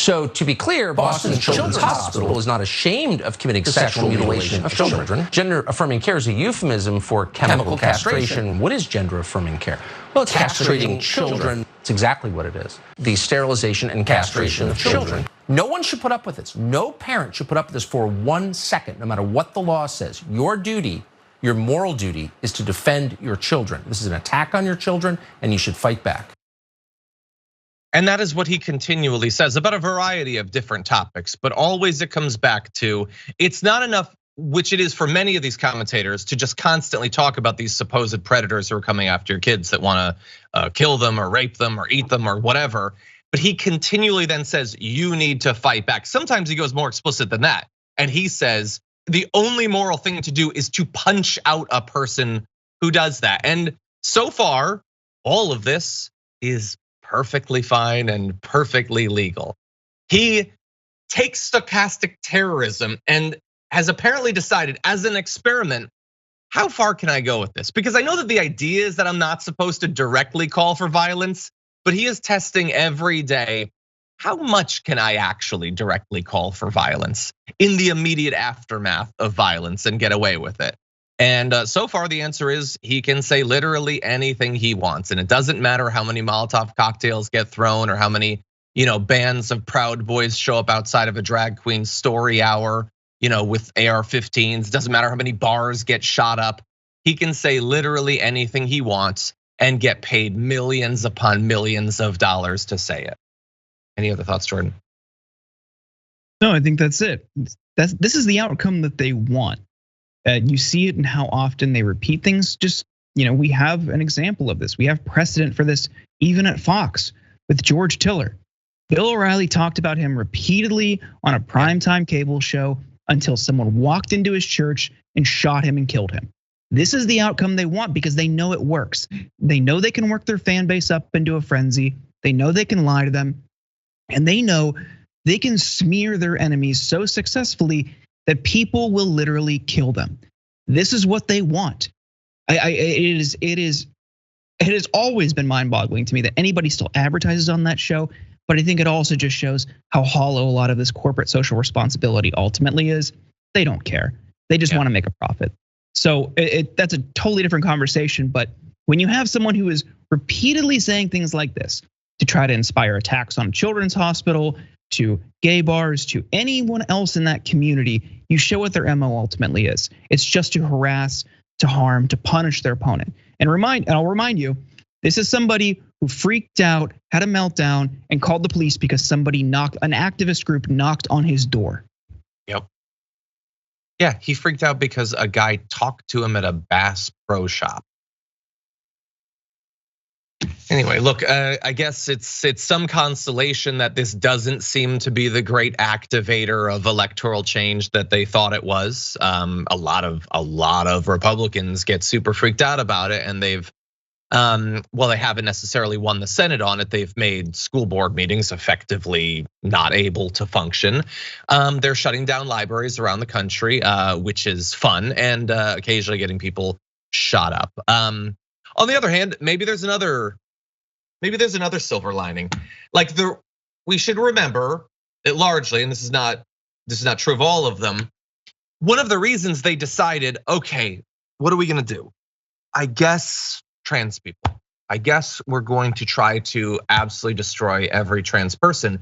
So to be clear, Boston Children's Hospital is not ashamed of committing sexual mutilation of children. Gender-affirming care is a euphemism for chemical castration. What is gender-affirming care? Well, it's castrating children. It's exactly what it is. The sterilization and castration of children. No one should put up with this. No parent should put up with this for 1 second, no matter what the law says. Your duty, your moral duty, is to defend your children. This is an attack on your children, and you should fight back. And that is what he continually says about a variety of different topics, but always it comes back to, it's not enough, which it is for many of these commentators, to just constantly talk about these supposed predators who are coming after your kids that wanna kill them or rape them or eat them or whatever. But he continually then says, you need to fight back. Sometimes he goes more explicit than that. And he says, the only moral thing to do is to punch out a person who does that. And so far, all of this is perfectly fine and perfectly legal. He takes stochastic terrorism and has apparently decided as an experiment, how far can I go with this? Because I know that the idea is that I'm not supposed to directly call for violence, but he is testing every day, how much can I actually directly call for violence in the immediate aftermath of violence and get away with it? And so far the answer is he can say literally anything he wants. And it doesn't matter how many Molotov cocktails get thrown or how many bands of Proud Boys show up outside of a drag queen story hour with AR-15s. It doesn't matter how many bars get shot up. He can say literally anything he wants and get paid millions upon millions of dollars to say it. Any other thoughts, Jordan? No, I think that's it. This is the outcome that they want. You see it in how often they repeat things. Just, we have an example of this. We have precedent for this even at Fox with George Tiller. Bill O'Reilly talked about him repeatedly on a primetime cable show until someone walked into his church and shot him and killed him. This is the outcome they want because they know it works. They know they can work their fan base up into a frenzy. They know they can lie to them. And they know they can smear their enemies so successfully that people will literally kill them. This is what they want. It has always been mind-boggling to me that anybody still advertises on that show. But I think it also just shows how hollow a lot of this corporate social responsibility ultimately is. They don't care. They just want to make a profit. So that's a totally different conversation. But when you have someone who is repeatedly saying things like this to try to inspire attacks on a children's hospital, to gay bars, to anyone else in that community, you show what their MO ultimately is. It's just to harass, to harm, to punish their opponent. And I'll remind you, this is somebody who freaked out, had a meltdown, and called the police because an activist group knocked on his door. Yep. Yeah, he freaked out because a guy talked to him at a Bass Pro Shop. Anyway, look, I guess it's some consolation that this doesn't seem to be the great activator of electoral change that they thought it was. A lot of Republicans get super freaked out about it, and they haven't necessarily won the Senate on it. They've made school board meetings effectively not able to function. They're shutting down libraries around the country, which is fun, and occasionally getting people shot up. On the other hand, maybe there's another silver lining. We should remember that largely, and this is not true of all of them. One of the reasons they decided, okay, what are we gonna do? I guess trans people. I guess we're going to try to absolutely destroy every trans person.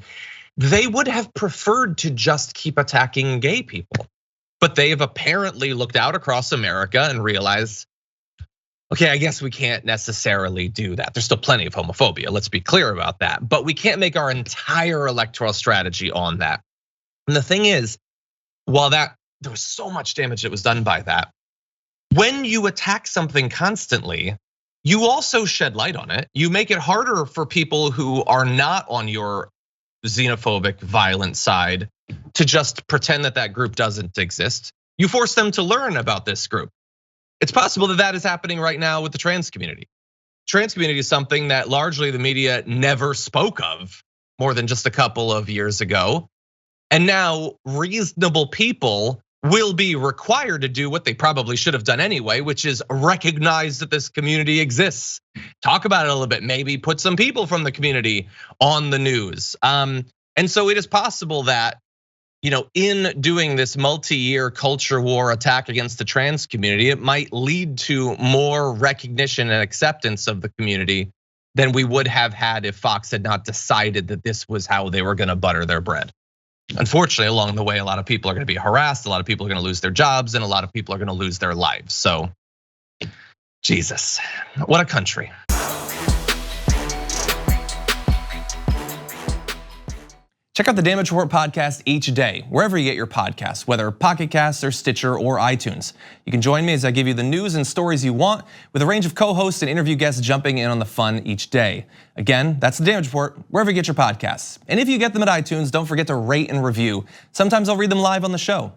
They would have preferred to just keep attacking gay people, but they have apparently looked out across America and realized, okay, I guess we can't necessarily do that. There's still plenty of homophobia, let's be clear about that. But we can't make our entire electoral strategy on that. And the thing is, while there was so much damage that was done by that, when you attack something constantly, you also shed light on it. You make it harder for people who are not on your xenophobic, violent side to just pretend that group doesn't exist. You force them to learn about this group. It's possible that is happening right now with the trans community. Trans community is something that largely the media never spoke of more than just a couple of years ago. And now reasonable people will be required to do what they probably should have done anyway, which is recognize that this community exists. Talk about it a little bit, maybe put some people from the community on the news. And And so it is possible that, in doing this multi-year culture war attack against the trans community, it might lead to more recognition and acceptance of the community than we would have had if Fox had not decided that this was how they were gonna butter their bread. Unfortunately, along the way, a lot of people are gonna be harassed, a lot of people are gonna lose their jobs, and a lot of people are gonna lose their lives. So, Jesus, what a country. Check out the Damage Report podcast each day, wherever you get your podcasts, whether Pocket Casts or Stitcher or iTunes. You can join me as I give you the news and stories you want, with a range of co-hosts and interview guests jumping in on the fun each day. Again, that's the Damage Report, wherever you get your podcasts. And if you get them at iTunes, don't forget to rate and review. Sometimes I'll read them live on the show.